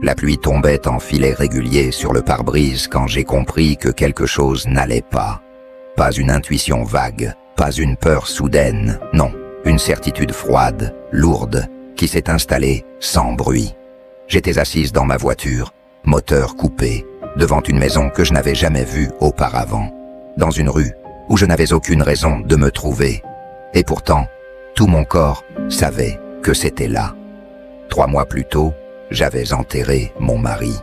La pluie tombait en filets réguliers sur le pare-brise quand j'ai compris que quelque chose n'allait pas. Pas une intuition vague, pas une peur soudaine, non, une certitude froide, lourde, qui s'est installée sans bruit. J'étais assise dans ma voiture, moteur coupé, devant une maison que je n'avais jamais vue auparavant, dans une rue où je n'avais aucune raison de me trouver. Et pourtant, tout mon corps savait que c'était là. 3 mois plus tôt, j'avais enterré mon mari.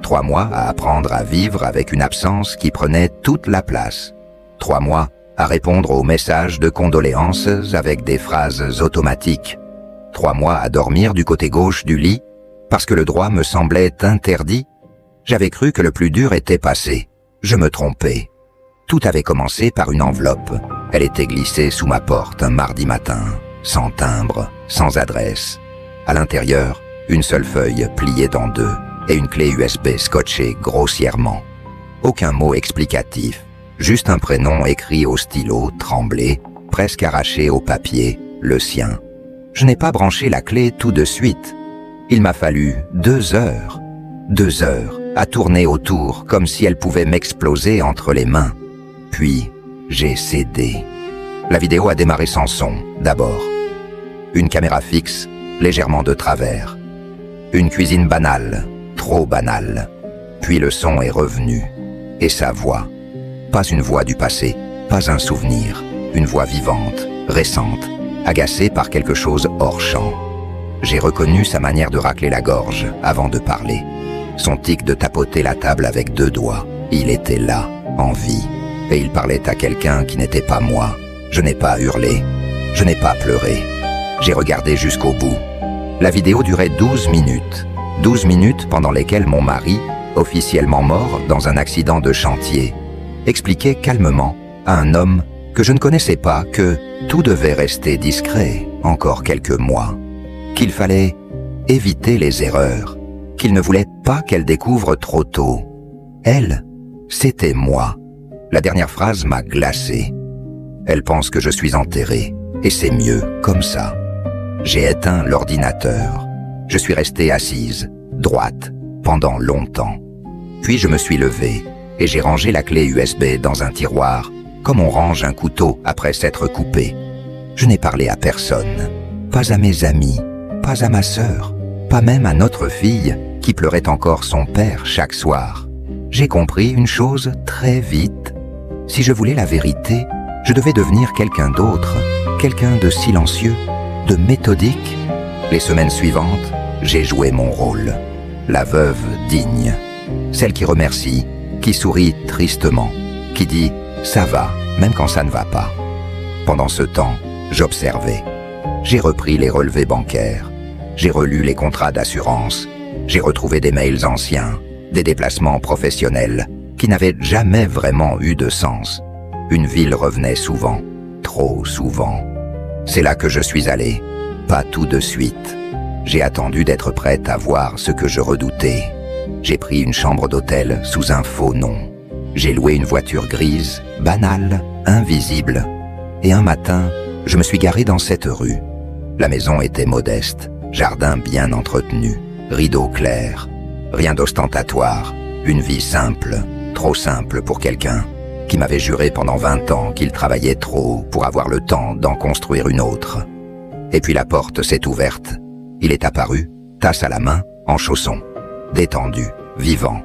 3 mois à apprendre à vivre avec une absence qui prenait toute la place. 3 mois à répondre aux messages de condoléances avec des phrases automatiques. 3 mois à dormir du côté gauche du lit parce que le droit me semblait interdit. J'avais cru que le plus dur était passé. Je me trompais. Tout avait commencé par une enveloppe. Elle était glissée sous ma porte un mardi matin, sans timbre, sans adresse. À l'intérieur, une seule feuille pliée en 2 et une clé USB scotchée grossièrement. Aucun mot explicatif, juste un prénom écrit au stylo, tremblé, presque arraché au papier, le sien. Je n'ai pas branché la clé tout de suite. Il m'a fallu 2 heures. 2 heures à tourner autour comme si elle pouvait m'exploser entre les mains. Puis, j'ai cédé. La vidéo a démarré sans son, d'abord. Une caméra fixe, légèrement de travers. Une cuisine banale, trop banale. Puis le son est revenu. Et sa voix. Pas une voix du passé, pas un souvenir. Une voix vivante, récente, agacée par quelque chose hors champ. J'ai reconnu sa manière de racler la gorge avant de parler. Son tic de tapoter la table avec 2 doigts. Il était là, en vie. Et il parlait à quelqu'un qui n'était pas moi. Je n'ai pas hurlé. Je n'ai pas pleuré. J'ai regardé jusqu'au bout. La vidéo durait 12 minutes. 12 minutes pendant lesquelles mon mari, officiellement mort dans un accident de chantier, expliquait calmement à un homme que je ne connaissais pas que tout devait rester discret encore quelques mois, qu'il fallait éviter les erreurs, qu'il ne voulait pas qu'elle découvre trop tôt. Elle, c'était moi. La dernière phrase m'a glacé. Elle pense que je suis enterré, et c'est mieux, comme ça. J'ai éteint l'ordinateur. Je suis restée assise, droite, pendant longtemps. Puis je me suis levée, et j'ai rangé la clé USB dans un tiroir, comme on range un couteau après s'être coupé. Je n'ai parlé à personne, pas à mes amis, pas à ma sœur, pas même à notre fille, qui pleurait encore son père chaque soir. J'ai compris une chose très vite. Si je voulais la vérité, je devais devenir quelqu'un d'autre, quelqu'un de silencieux, de méthodique. Les semaines suivantes, j'ai joué mon rôle. La veuve digne. Celle qui remercie, qui sourit tristement, qui dit « ça va », même quand ça ne va pas. Pendant ce temps, j'observais. J'ai repris les relevés bancaires. J'ai relu les contrats d'assurance. J'ai retrouvé des mails anciens, des déplacements professionnels qui n'avaient jamais vraiment eu de sens. Une ville revenait souvent, trop souvent. C'est là que je suis allé, pas tout de suite. J'ai attendu d'être prête à voir ce que je redoutais. J'ai pris une chambre d'hôtel sous un faux nom. J'ai loué une voiture grise, banale, invisible. Et un matin, je me suis garé dans cette rue. La maison était modeste, jardin bien entretenu, rideaux clairs. Rien d'ostentatoire, une vie simple, trop simple pour quelqu'un qui m'avait juré pendant 20 ans qu'il travaillait trop pour avoir le temps d'en construire une autre. Et puis la porte s'est ouverte. Il est apparu, tasse à la main, en chaussons. Détendu, vivant,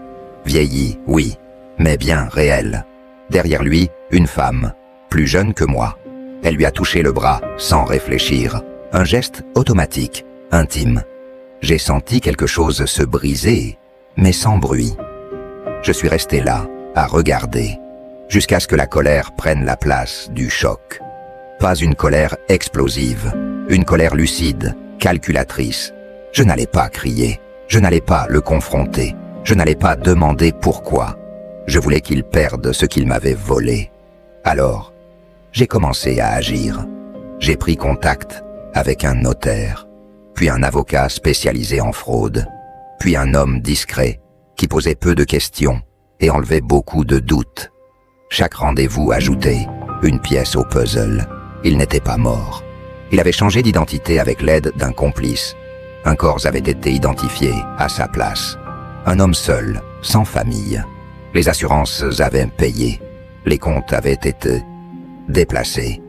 vieilli, oui, mais bien réel. Derrière lui, une femme, plus jeune que moi. Elle lui a touché le bras sans réfléchir. Un geste automatique, intime. J'ai senti quelque chose se briser, mais sans bruit. Je suis resté là, à regarder, jusqu'à ce que la colère prenne la place du choc. Pas une colère explosive, une colère lucide, calculatrice. Je n'allais pas crier, je n'allais pas le confronter, je n'allais pas demander pourquoi. Je voulais qu'il perde ce qu'il m'avait volé. Alors, j'ai commencé à agir. J'ai pris contact avec un notaire, puis un avocat spécialisé en fraude, puis un homme discret qui posait peu de questions et enlevait beaucoup de doutes. Chaque rendez-vous ajoutait une pièce au puzzle. Il n'était pas mort. Il avait changé d'identité avec l'aide d'un complice. Un corps avait été identifié à sa place. Un homme seul, sans famille. Les assurances avaient payé. Les comptes avaient été déplacés.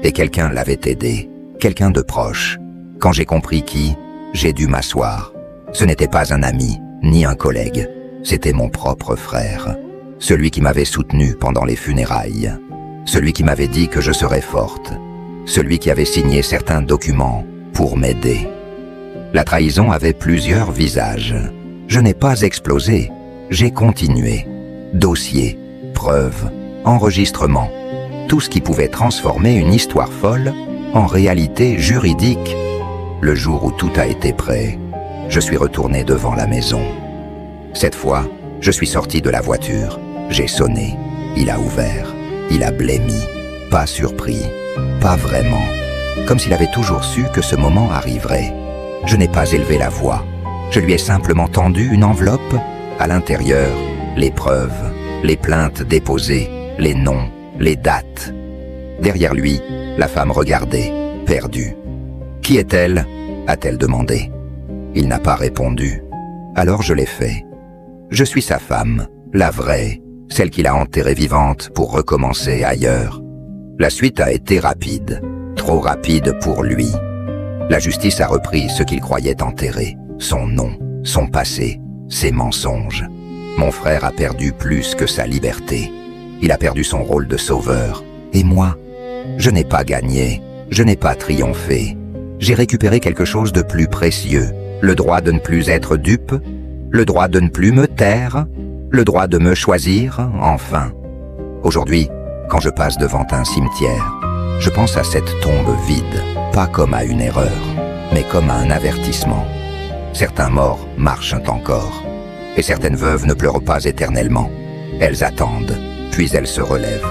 Et quelqu'un l'avait aidé. Quelqu'un de proche. Quand j'ai compris qui, j'ai dû m'asseoir. Ce n'était pas un ami, ni un collègue. C'était mon propre frère. Celui qui m'avait soutenu pendant les funérailles. Celui qui m'avait dit que je serais forte. Celui qui avait signé certains documents pour m'aider. La trahison avait plusieurs visages. Je n'ai pas explosé, j'ai continué. Dossier, preuves, enregistrement. Tout ce qui pouvait transformer une histoire folle en réalité juridique. Le jour où tout a été prêt, je suis retourné devant la maison. Cette fois, je suis sorti de la voiture. J'ai sonné. Il a ouvert. Il a blêmi. Pas surpris. Pas vraiment. Comme s'il avait toujours su que ce moment arriverait. Je n'ai pas élevé la voix. Je lui ai simplement tendu une enveloppe. À l'intérieur, les preuves, les plaintes déposées, les noms, les dates. Derrière lui, la femme regardait, perdue. « Qui est-elle » a-t-elle demandé. Il n'a pas répondu. Alors je l'ai fait. Je suis sa femme, la vraie, celle qu'il a enterrée vivante pour recommencer ailleurs. La suite a été rapide, trop rapide pour lui. La justice a repris ce qu'il croyait enterré, son nom, son passé, ses mensonges. Mon frère a perdu plus que sa liberté. Il a perdu son rôle de sauveur. Et moi, je n'ai pas gagné, je n'ai pas triomphé. J'ai récupéré quelque chose de plus précieux, le droit de ne plus être dupe, le droit de ne plus me taire, le droit de me choisir, enfin. Aujourd'hui, quand je passe devant un cimetière, je pense à cette tombe vide, pas comme à une erreur, mais comme à un avertissement. Certains morts marchent encore, et certaines veuves ne pleurent pas éternellement. Elles attendent, puis elles se relèvent.